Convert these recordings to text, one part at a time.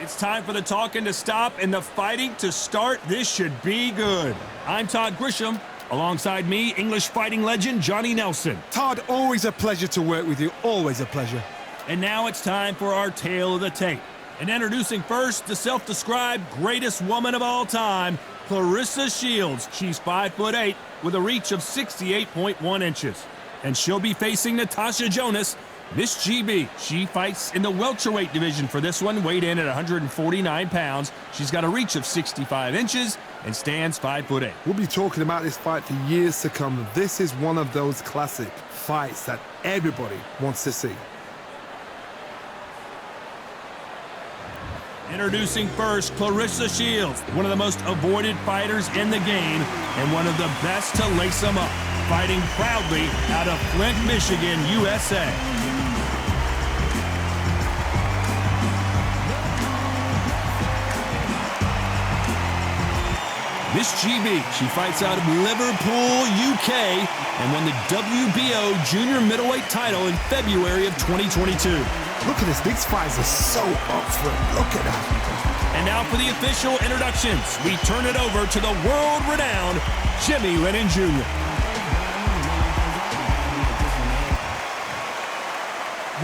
It's time for the talking to stop and the fighting to start. This should be good. I'm Todd Grisham. Alongside me, English fighting legend Johnny Nelson. Todd, always a pleasure to work with you. Always a pleasure. And now it's time for our tale of the tape. And introducing first the self-described greatest woman of all time, Claressa Shields. She's 5'8" with a reach of 68.1 inches. And she'll be facing Natasha Jonas, Miss GB. She fights in the welterweight division for this one, weighed in at 149 pounds. She's got a reach of 65 inches and stands 5'8". We'll be talking about this fight for years to come. This is one of those classic fights that everybody wants to see. Introducing first, Claressa Shields, one of the most avoided fighters in the game and one of the best to lace them up, fighting proudly out of Flint, Michigan, USA. Miss GB, she fights out of Liverpool, UK, and won the WBO junior middleweight title in February of 2022. Look at this. These fights are so up for it. Look at that. And now for the official introductions. We turn it over to the world-renowned Jimmy Lennon Jr.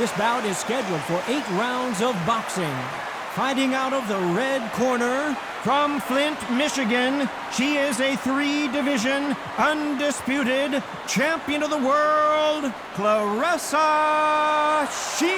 This bout is scheduled for 8 rounds of boxing. Fighting out of the red corner, from Flint, Michigan, she is a 3-division, undisputed champion of the world, Claressa Shields.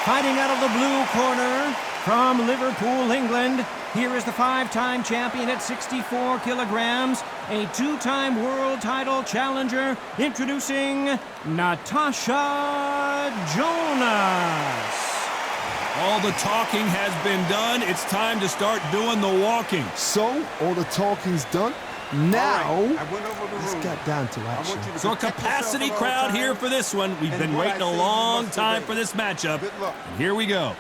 Fighting out of the blue corner, from Liverpool, England, here is the 5-time champion at 64 kilograms, a 2-time world title challenger, introducing Natasha Jonas. All the talking has been done. It's time to start doing the walking. So, all the talking's done. Now, let's get down to action. So a capacity crowd here for this one. We've been waiting a long time for this matchup. And here we go.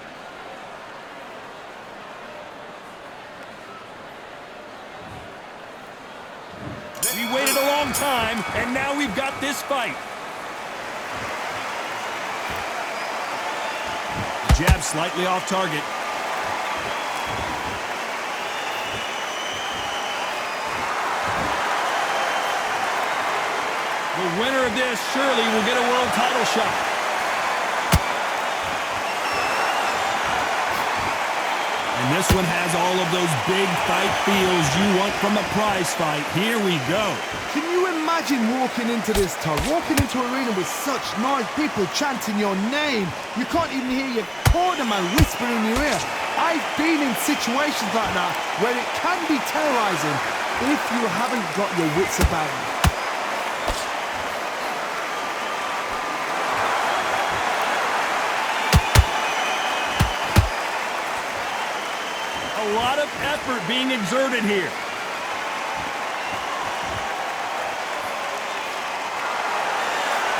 We waited a long time, and now we've got this fight. Jab slightly off target. The winner of this surely will get a world title shot. And this one has all of those big fight feels you want from a prize fight. Here we go. Can you imagine walking into this, Todd? Walking into an arena with such noise, people chanting your name. You can't even hear your cornerman whispering in your ear. I've been in situations like that where it can be terrorizing if you haven't got your wits about you. A lot of effort being exerted here.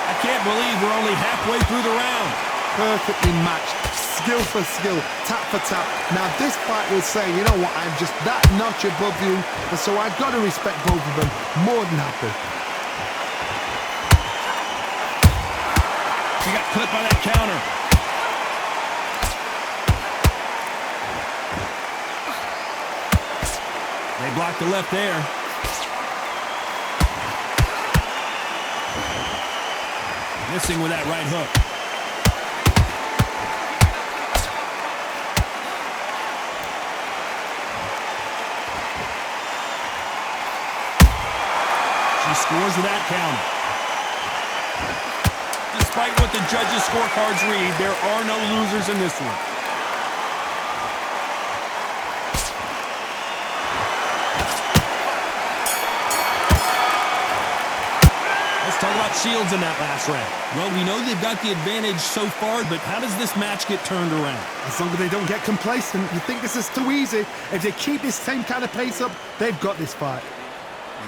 I can't believe we're only halfway through the round. Perfectly matched, skill for skill, tap for tap. Now this fight will say, you know what, I'm just that notch above you, and so I've got to respect both of them more than happy. He got clipped by that counter. They blocked the left there. Missing with that right hook. She scores with that counter. Despite what the judges' scorecards read, there are no losers in this one. Talk about Shields in that last round. Well, we know they've got the advantage so far, but how does this match get turned around? As long as they don't get complacent, you think this is too easy. If they keep this same kind of pace up, they've got this fight.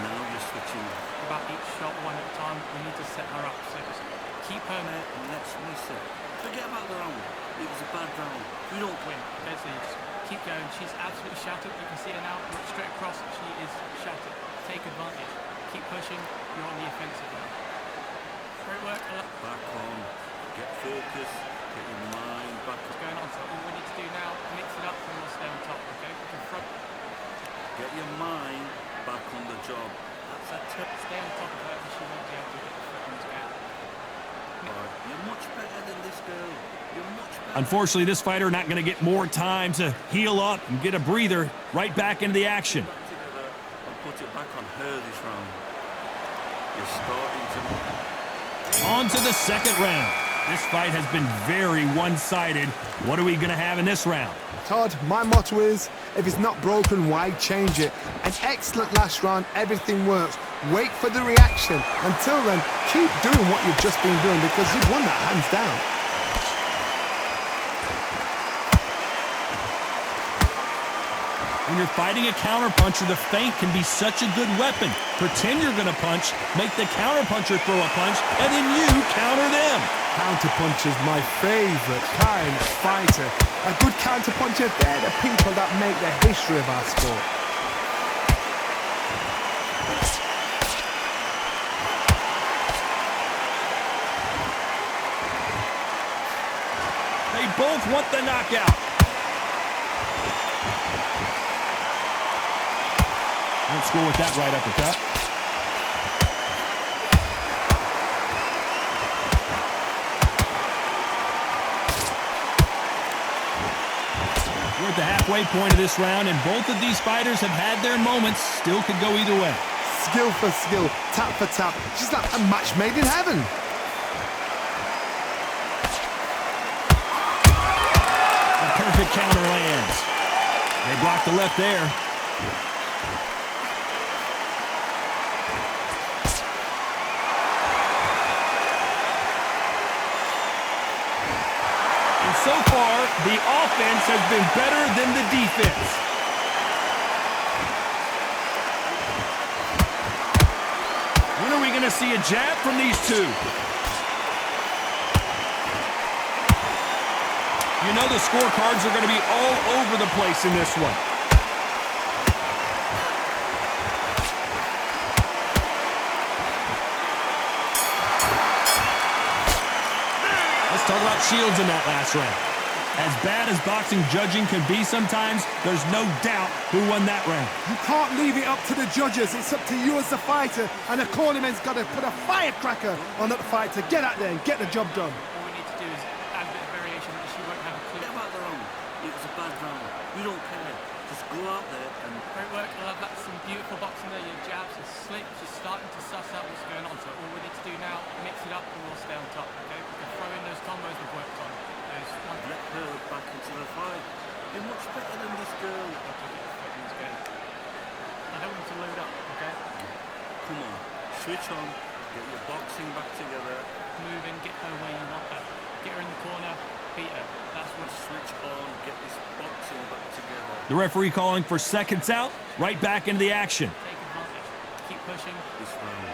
Now you're switching about each shot one at a time. We need to set her up. So just keep her there and let's miss her. Forget about the round. It was a bad round. We don't win. Basically, just keep going. She's absolutely shattered. You can see her now. Look straight across. She is shattered. Take advantage. Keep pushing. You're on the offensive now. Great work. Back on. Get focused, get your mind back. What's going on? So all we need to do now, mix it up and we'll stay on top, okay? We can front. Get your mind back on the job. That's a tip. Stay on top of her and she won't be able to get the foot into it. You're much better than this girl. You're much better. Unfortunately, this fighter not going to get more time to heal up and get a breather. Right back into the action. Back together and put it back on her this round. You're starting to... On to the second round. This fight has been very one-sided. What are we going to have in this round? Todd, my motto is, if it's not broken, why change it? An excellent last round, everything works. Wait for the reaction. Until then, keep doing what you've just been doing because you've won that hands down. When you're fighting a counterpuncher, the feint can be such a good weapon. Pretend you're going to punch, make the counterpuncher throw a punch, and then you counter them. Counterpuncher's my favourite kind of fighter. A good counterpuncher, they're the people that make the history of our sport. They both want the knockout. Won't score with that right uppercut. We're at the halfway point of this round, and both of these fighters have had their moments. Still could go either way. Skill for skill, tap for tap. She's like a match made in heaven. A perfect counter lands. They block the left there. So far, the offense has been better than the defense. When are we going to see a jab from these two? You know the scorecards are going to be all over the place in this one. Let's talk about Shields in that last round. As bad as boxing judging can be sometimes, there's no doubt who won that round. You can't leave it up to the judges. It's up to you as the fighter, and the cornerman's got to put a firecracker on that fight to get out there and get the job done. All we need to do is add a bit of variation that she won't have a clue. Get about the round. It was a bad round. We don't care. Just go out there and... Great work, I love that. Some beautiful boxing there. Your jabs are slick. She's starting to suss out what's going on. So all we need to do now, mix it up and we'll stay on top, okay? We can throw in those combos we've worked on. Those one... Let her back into the fight. You're much better than this girl. I don't want to load up, okay? Come on. Switch on. Get your boxing back together. Move in, get her where you want her. Get her in the corner, beat her. That's what... Switch on. Get this boxing back together. The referee calling for seconds out, right back into the action. Take advantage. Keep pushing. This round.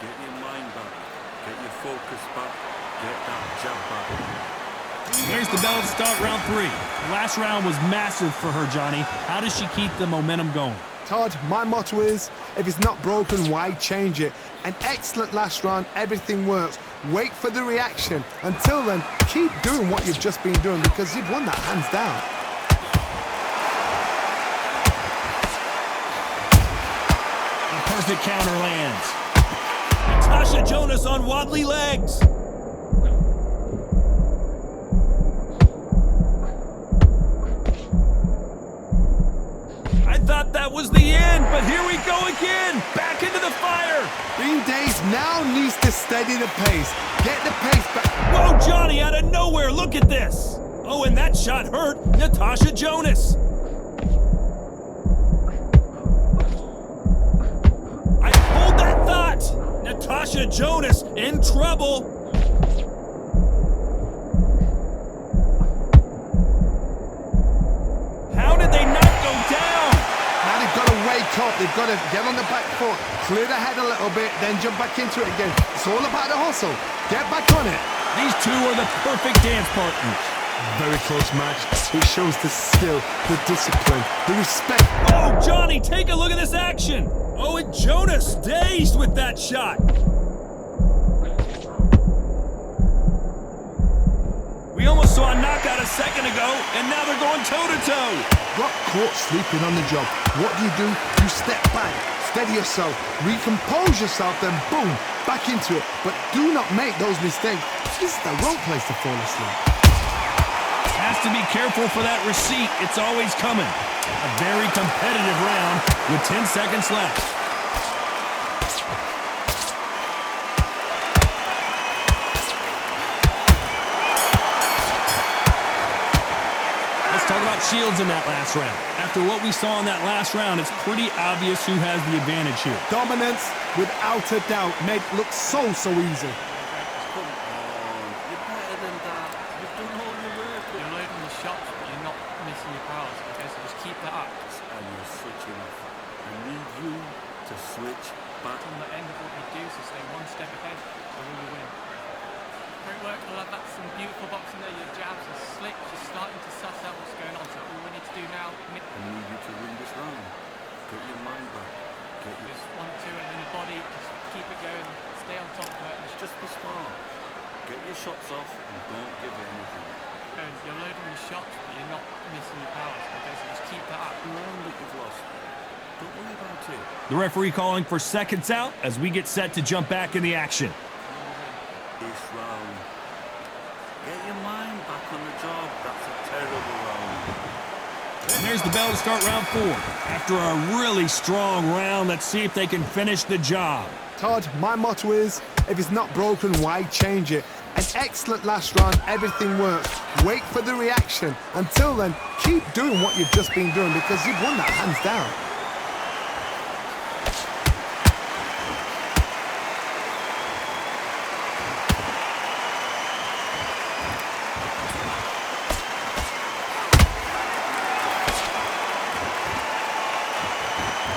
Get your mind back. Get your focus back. Get that jab back. There's the bell to start round 3. The last round was massive for her, Johnny. How does she keep the momentum going? Todd, my motto is, if it's not broken, why change it? An excellent last round, everything works. Wait for the reaction. Until then, keep doing what you've just been doing because you've won that hands down. A perfect counter lands. Natasha Jonas on wobbly legs. I thought that was the end, but here we go again. Back into the fire. Bean Days now needs to steady the pace. Get the pace back. Whoa, Johnny, out of nowhere. Look at this. Oh, and that shot hurt Natasha Jonas. I hold that thought. Natasha Jonas in trouble. How did they not go down? Now they've got to wake up. They've got to get on the back foot, clear the head a little bit, then jump back into it again. It's all about the hustle. Get back on it. These two are the perfect dance partners. Very close match. It shows the skill, the discipline, the respect. Oh, Johnny, take a look at this action. Oh, and Jonas dazed with that shot. go, and now they're going toe-to-toe. Got caught sleeping on the job. What do? You step back, steady yourself, recompose yourself, then boom, back into it. But do not make those mistakes. This is the wrong place to fall asleep. Has to be careful for that receipt. It's always coming. A very competitive round with 10 seconds left. Talk about Shields in that last round. After what we saw in that last round, it's pretty obvious who has the advantage here. Dominance, without a doubt, made it look so easy. Come on, you're better than that. You've done all your work. You're loading the shots, but you're not missing your powers. Okay, so just keep that up. And you're switching off. I need you to switch back. On the end of what you do, so stay one step ahead, so we will win. Great work, I love that. Some beautiful boxing there. Your jabs are slick, just starting to suss out what's going on. So all we need to do now, I need you to win this round. Get your mind back. Get your... just 1, 2, and in the body, just keep it going, stay on top of it. And Just be smart. Get your shots off and don't give it anything. you're loading the shots, but you're not missing your powers. Okay, so just keep that up. The round that you've lost, don't worry about it. The referee calling for seconds out as we get set to jump back in the action. This round. Get your mind back on the job. That's a terrible round. And there's the bell to start round 4. After a really strong round, let's see if they can finish the job. Todd, my motto is, if it's not broken, why change it? An excellent last round, everything works. Wait for the reaction. Until then, keep doing what you've just been doing because you've won that hands down.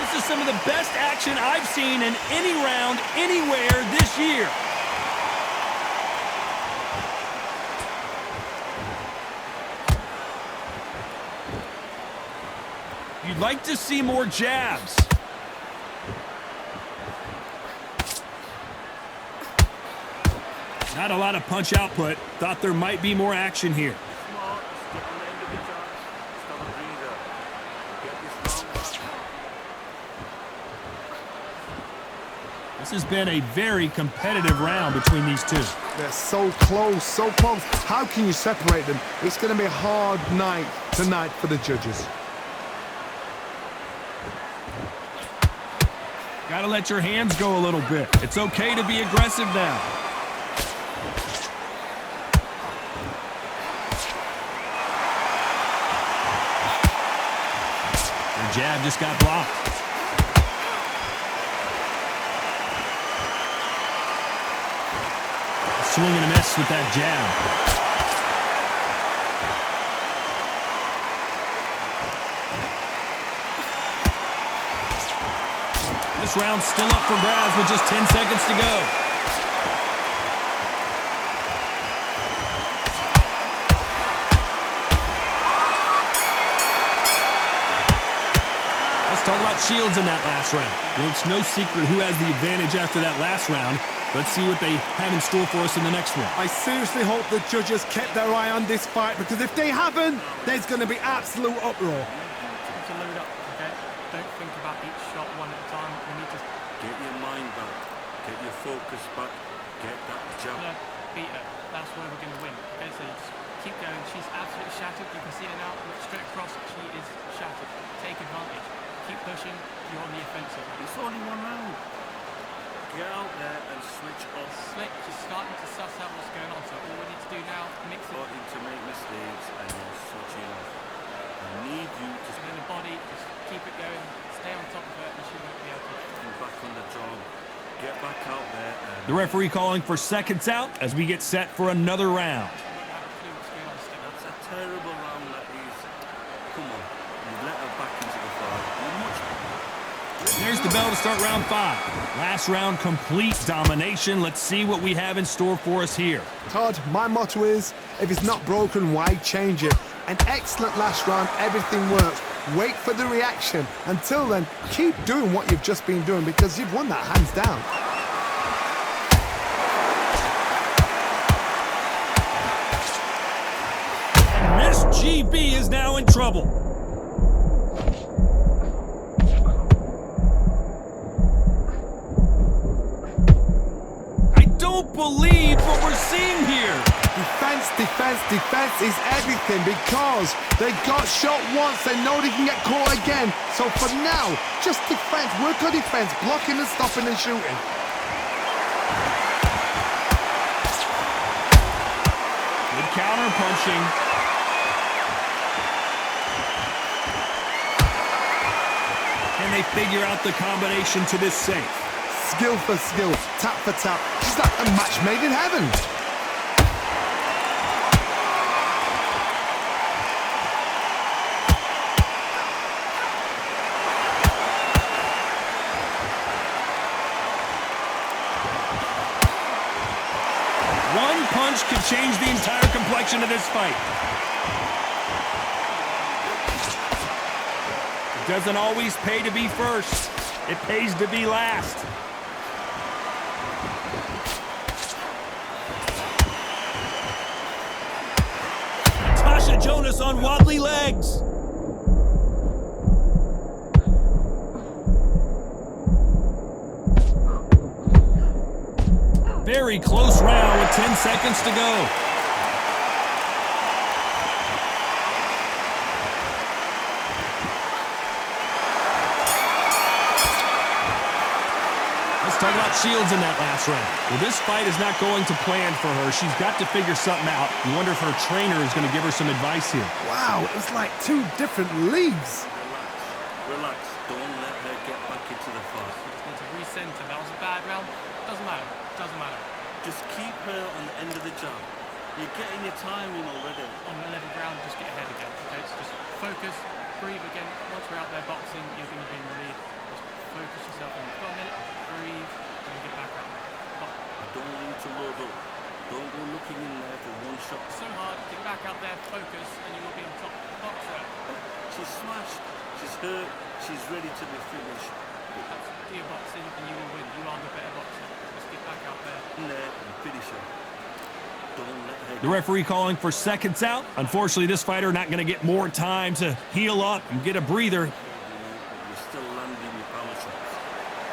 This is some of the best action I've seen in any round anywhere this year. You'd like to see more jabs. Not a lot of punch output. Thought there might be more action here. Smart. Get on the end of the job. Stop a breather. Get this round back. This has been a very competitive round between these two. They're so close, so close. How can you separate them? It's going to be a hard night tonight for the judges. Gotta let your hands go a little bit. It's okay to be aggressive now. The jab just got blocked. Swing and a miss with that jab. This round's still up for grabs with just 10 seconds to go. Let's talk about Shields in that last round. Well, it's no secret who has the advantage after that last round. Let's see what they have in store for us in the next one. I seriously hope the judges kept their eye on this fight because if they haven't, there's going to be absolute uproar. To load up, okay? Don't think about each shot one at a time. We need to Get your mind back. Get your focus back. Get that jab. beat her. That's where we're going to win. Okay, so you just keep going. She's absolutely shattered. You can see her now. Look straight across. She is shattered. Take advantage. Keep pushing. You're on the offensive. It's only one round. Get out there and switch off. Slick. She's starting to suss out what's going on. So all we need to do now, mix it. Starting to make mistakes and you're switching off. I need you to In the body, just keep it going. Stay on top of her, and she won't be able to. get back on the job. Get back out there and The referee calling for seconds out as we get set for another round. Have a clue what's going on. Step up. that's a terrible round that is. Come on. You let her back into the fight. You're much There's the bell to start round 5. Last round, complete domination. Let's see what we have in store for us here. Todd, my motto is, if it's not broken, why change it? An excellent last round, everything works. Wait for the reaction. Until then, keep doing what you've just been doing because you've won that hands down. Miss GB is now in trouble. I don't believe what we're seeing here. Defense, defense, defense is everything because they got shot once, they know they can get caught again. So for now, just defense, work on defense, blocking and stopping and shooting. Good counter punching. Can they figure out the combination to this safe? Skill for skill, tap for tap, just like a match made in heaven. One punch could change the entire complexion of this fight. It doesn't always pay to be first. It pays to be last. Natasha Jonas on wobbly legs. Very close round with 10 seconds to go. Let's talk about Shields in that last round. Well, this fight is not going to plan for her. She's got to figure something out. You wonder if her trainer is going to give her some advice here. Wow, it's like two different leagues. Relax. Don't let her get back into the fight. Just need to recenter. That was a bad round. Doesn't matter. Doesn't matter. Just keep her on the end of the jab. You're getting your timing already. On the 11th round, just get ahead again. Okay, so just focus, breathe again. Once we're out there boxing, you're going to be in the lead. Just focus yourself on. Got a minute, breathe, and then get back out there. I don't want you to load up. Don't go looking in there for one shot. So hard, get back out there, focus, and you will be in top boxer. She's smashed. She's hurt. She's ready to be finished. That's your boxing, and you will win. You are the better boxer. Just get back out there. In there and finish her. Don't let her. The referee calling for seconds out. Unfortunately, this fighter not going to get more time to heal up and get a breather. You're still landing your power shots.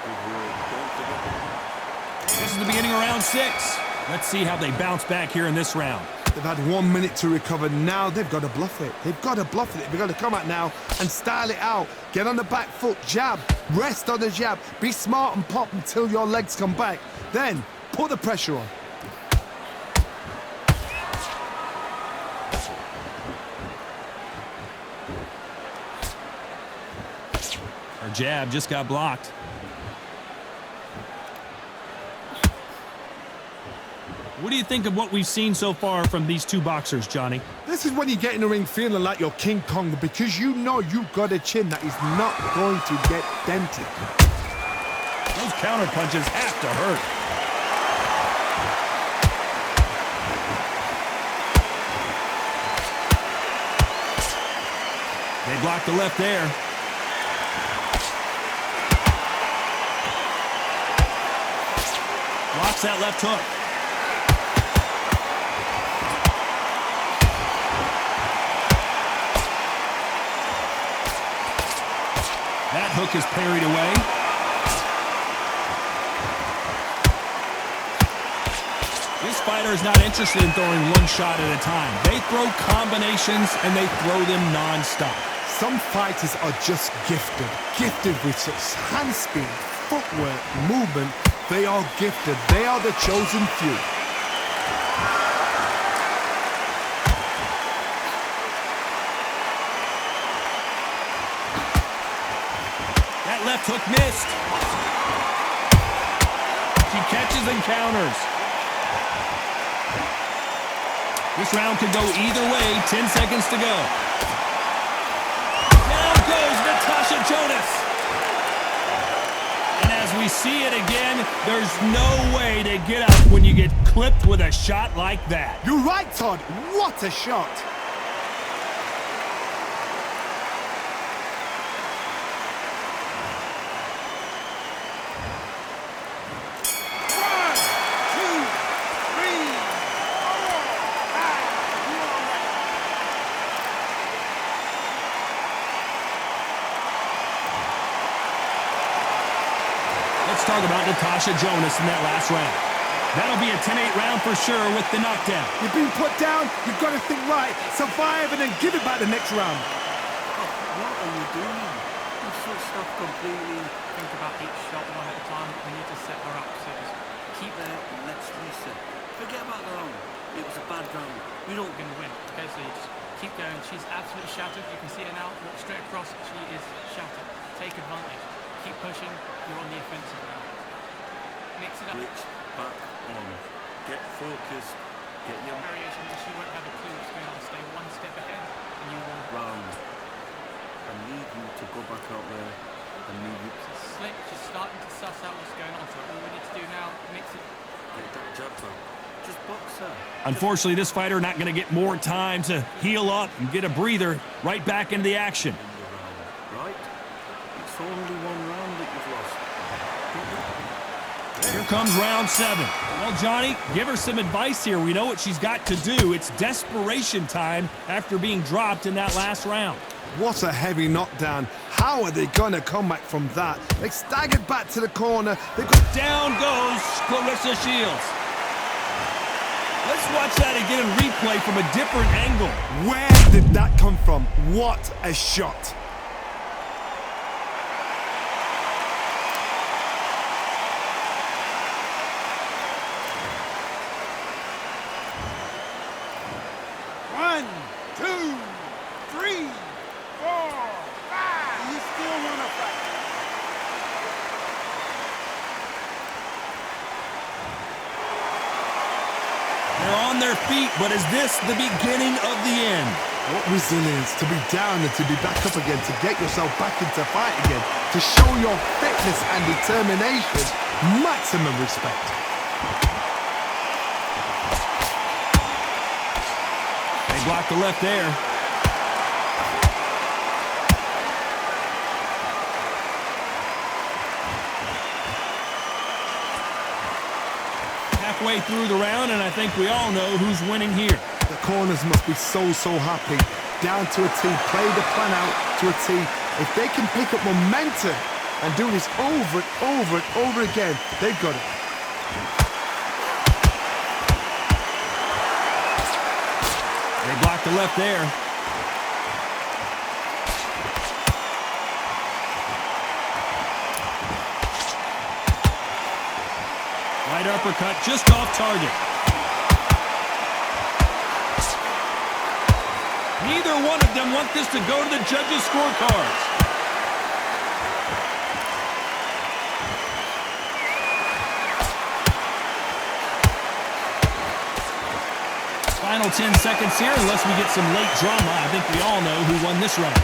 Good work. Don't forget that. This is the beginning of round 6. Let's see how they bounce back here in this round. They've had 1 minute to recover. Now they've got to bluff it. They've got to bluff it. They've got to come out now and style it out. Get on the back foot, jab, rest on the jab. Be smart and pop until your legs come back. Then put the pressure on. Her jab just got blocked. What do you think of what we've seen so far from these two boxers, Johnny? This is when you get in the ring feeling like you're King Kong because you know you've got a chin that is not going to get dented. Those counter punches have to hurt. They blocked the left there. Blocks that left hook. That hook is parried away. This fighter is not interested in throwing one shot at a time. They throw combinations and they throw them non-stop. Some fighters are just gifted with such hand speed, footwork, movement. They are gifted. They are the chosen few. That left hook missed. She catches and counters. This round could go either way. 10 seconds to go. Down goes Natasha Jonas. And as we see it again, there's no way to get up when you get clipped with a shot like that. You're right, Todd. What a shot. talk about Natasha Jonas in that last round. That'll be a 10-8 round for sure with the knockdown. You've been put down, you've got to think right, survive and then give it back the next round. What are you doing? You've switched off completely. Think about each shot one at a time. We need to set her up. So just Keep there and let's reset. Forget about the round. It was a bad round. We don't going to win. Okay, so you just keep going. She's absolutely shattered. You can see her now. Walk straight across. She is shattered. Take advantage. Keep pushing. You're on the offensive now. Mix it up. switch back on. Get focused. Get your Variation. She won't have a clue what's going on. Stay one step ahead, and you will. round. I need you to go back out there. I need you to Slick. She's starting to suss out what's going on. So all we need to do now, mix it. get that jab out. Just box her. Unfortunately, this fighter not going to get more time to heal up and get a breather. Right back into the action. In the round, right? It's only one round that you've lost. Here comes round 7. Well, Johnny, give her some advice here. We know what she's got to do. It's desperation time after being dropped in that last round. What a heavy knockdown. How are they going to come back from that? They staggered back to the corner. They've got Down goes Claressa Shields. Let's watch that again in replay from a different angle. Where did that come from? What a shot. One, two, three, 4, 5. You still want to fight? They're on their feet, but is this the beginning of the end? What resilience to be down and to be back up again, to get yourself back into fight again, to show your fitness and determination. Maximum respect. They block the left there. Halfway through the round, and I think we all know who's winning here. The corners must be so happy. Down to a T, play the plan out to a T. If they can pick up momentum and do this over and over and over again, they've got it. They block the left there. Right uppercut just off target. Neither one of them want this to go to the judges' scorecards. Final 10 seconds here, unless we get some late drama. I think we all know who won this round.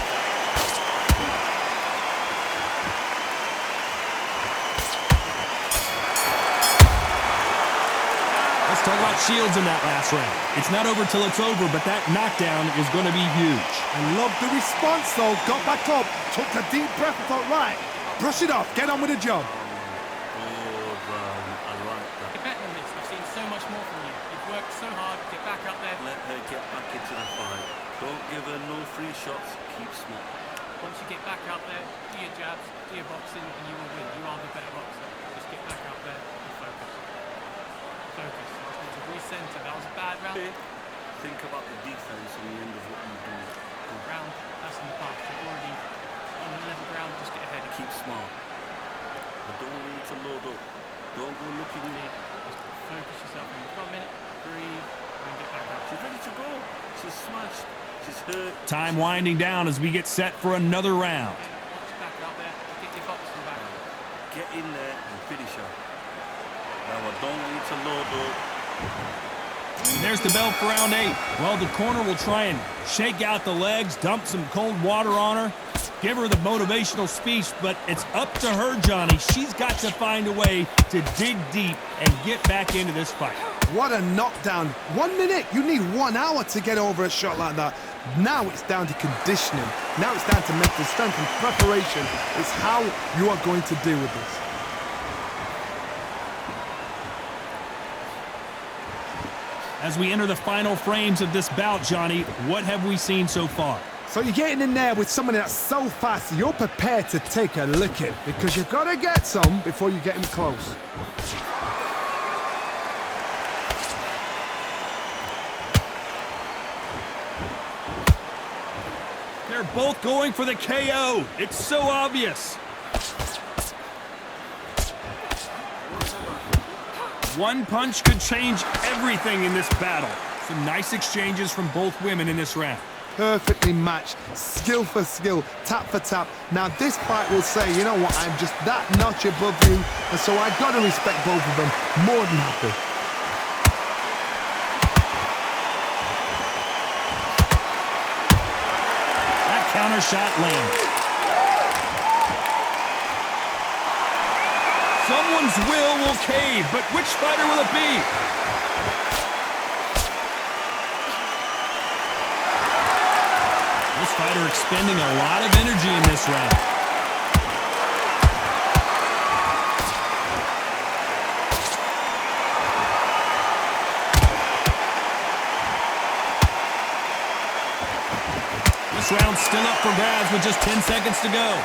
Let's talk about Shields in that last round. It's not over till it's over, but that knockdown is going to be huge. I love the response though. Got back up, took a deep breath and thought, right, brush it off, get on with the job. I like that. You're better than this. I've seen so much more from you. You've worked so hard. Get back up there. Let her get back into the fight. Don't give her no free shots. Keep smart. Once you get back out there, do your jabs, do your boxing, and you will win. You are the better boxer. Just get back out there and focus. Focus. Just need to recenter. That was a bad round. Think about the defense on the end of what you do. Round. That's in the past. You're already on the level ground. Just get ahead. Keep smart. I don't want you to load up. Don't go looking in. Just focus yourself in. 1 minute. Breathe. And get back out. She's ready to go. She's smashed. She's hurt. Time winding down as we get set for another round. Once you're back out there, get your boxing back. Get in there and finish her. Now I don't want you to load up. And there's the bell for round 8. Well, the corner will try and shake out the legs, dump some cold water on her, give her the motivational speech, but it's up to her, Johnny. She's got to find a way to dig deep and get back into this fight. What a knockdown. 1 minute, you need 1 hour to get over a shot like that. Now it's down to conditioning. Now it's down to mental strength and preparation. It's how you are going to deal with this. As we enter the final frames of this bout, Johnny, what have we seen so far? So you're getting in there with someone that's so fast, you're prepared to take a licking because you've got to get some before you get him close. They're both going for the KO. It's so obvious. One punch could change everything in this battle. Some nice exchanges from both women in this round. Perfectly matched, skill for skill, tap for tap. Now this fight will say, you know what, I'm just that notch above you, and so I gotta respect both of them. More than happy. That counter shot lands. Someone's will cave, but which fighter will it be? This fighter expending a lot of energy in this round. This round's still up for grabs with just 10 seconds to go.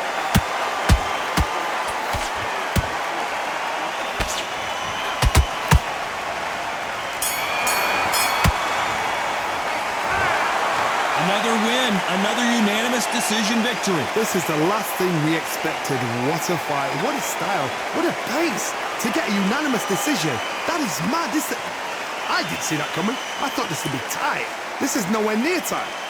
Another win, another unanimous decision victory. This is the last thing we expected. What a fight, what a style, what a pace. To get a unanimous decision, that is mad. I didn't see that coming. I thought this would be tight. This is nowhere near tight.